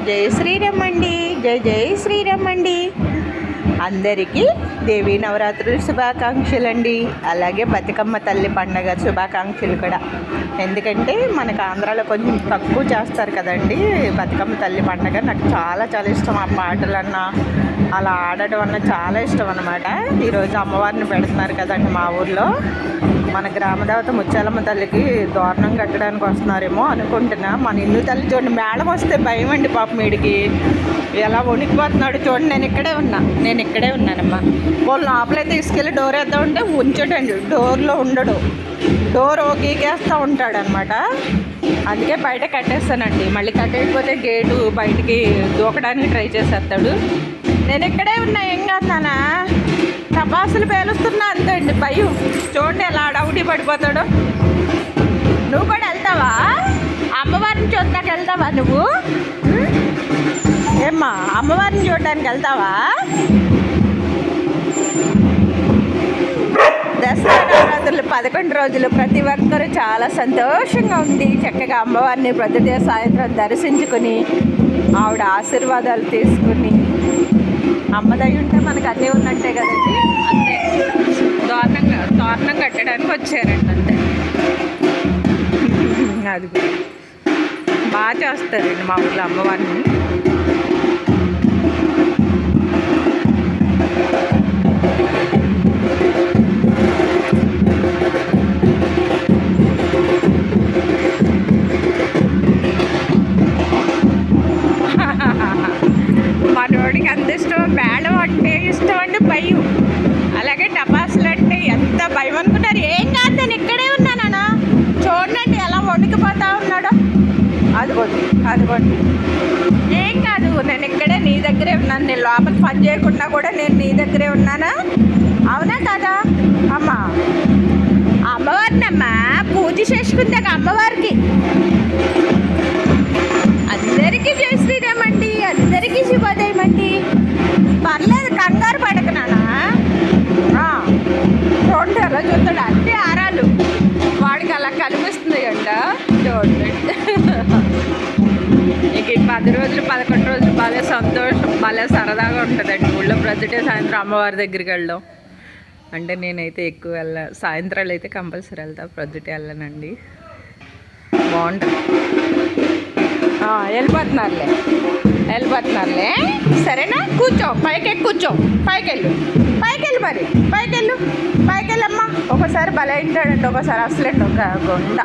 జై శ్రీరామ్ అండి. జై జై శ్రీరామ్ అండి. అందరికీ దేవీ నవరాత్రుల శుభాకాంక్షలు అండి. అలాగే బతుకమ్మ తల్లి పండగ శుభాకాంక్షలు కూడా. ఎందుకంటే మనకు ఆంధ్రాలో కొంచెం తక్కువ చేస్తారు కదండి బతుకమ్మ తల్లి పండగ. నాకు చాలా చాలా ఇష్టం. ఆ పాటలన్నా అలా ఆడడం అన్న చాలా ఇష్టం అన్నమాట. ఈరోజు అమ్మవారిని పెడుతున్నారు కదండి మా ఊర్లో. మన గ్రామదేవత ముత్యాలమ్మ తల్లికి దోరణం కట్టడానికి వస్తున్నారేమో అనుకుంటున్నా. మన ఇల్లు తల్లి చూడండి, మేడం వస్తే భయం అండి పాపం వీడికి. ఎలా వణికిపోతున్నాడు చూడండి. నేను ఇక్కడే ఉన్నానమ్మా. వాళ్ళు లోపలైతే తీసుకెళ్ళి డోర్ వేద్దాం ఉంటే ఉంచటండి, డోర్లో ఉండడు. డోర్ గీకేస్తూ ఉంటాడు అనమాట. అందుకే బయట కట్టేస్తానండి. మళ్ళీ కట్టేయకపోతే గేటు బయటికి దూకడానికి ట్రై చేసేస్తాడు. నేను ఇక్కడే ఉన్నా, ఏం కాదునా. టపాసులు పేలుస్తున్నా అంతే అండి భయం. చూడండి ఎలా అడవుడి పడిపోతాడు. నువ్వు కూడా వెళ్తావా? అమ్మవారిని చూడటానికి వెళ్తావా నువ్వు? ఏమ్మా, అమ్మవారిని చూడడానికి వెళ్తావా? దసరా నవరాత్రులు 11 రోజులు ప్రతి ఒక్కరూ చాలా సంతోషంగా ఉంది. చక్కగా అమ్మవారిని ప్రతిదే సాయంత్రం దర్శించుకుని ఆవిడ ఆశీర్వాదాలు తీసుకుని, అమ్మదయ్య ఉంటే మనకు అన్నీ ఉన్నట్టే కదండి. అంతే, తోరణం కట్టడానికి వచ్చారండి అంతే. అది బాగా చేస్తారండి మా ఊళ్ళో అమ్మవారిని. మనోడికి అంత ఇష్టం. మేళం అంటే ఇష్టం అండి, భయం. అలాగే టపాసులు అంటే ఎంత భయం అనుకుంటారు. ఏం కాదు, నేను ఇక్కడే ఉన్నానా. చూడండి ఎలా వణికిపోతా ఉన్నాడో. అదిగోండి ఏం కాదు, నేను ఇక్కడే నీ దగ్గరే ఉన్నాను. నేను లోపల పని చేయకుండా కూడా నేను నీ దగ్గరే ఉన్నానా? అవునా కదా అమ్మా? అమ్మవారిని అమ్మా పూజ చేసుకుందాక అమ్మవారికి. అందరికీ జై శ్రీరామ్ అండి. అందరికీ శుభోదయం అండి. పర్లేదు, కంగారు పడకనానా. చూడండి ఎలా చూస్తాడు. అన్ని ఆరాలు వాడికి అలా కనిపిస్తుంది అంట. చూడండి ఇక 10 రోజులు 11 రోజులు భలే సంతోషం, భలే సరదాగా ఉంటుందండి ఊళ్ళో. ప్రతిటే సాయంత్రం అమ్మవారి దగ్గరికి వెళ్ళడం అంటే నేనైతే ఎక్కువ సాయంత్రాలు అయితే కంపల్సరీ వెళ్తా, ప్రొద్దుటే వెళ్ళనండి. బాగుంటుంది. వెళ్ళిపోతున్నారులే సరేనా? కూర్చో, కూర్చో, పైకెళ్ళు మరి, పైకెళ్ళమ్మా. ఒకసారి భలే ఉంటాడండి, ఒకసారి అసలేండి ఒక గుండ.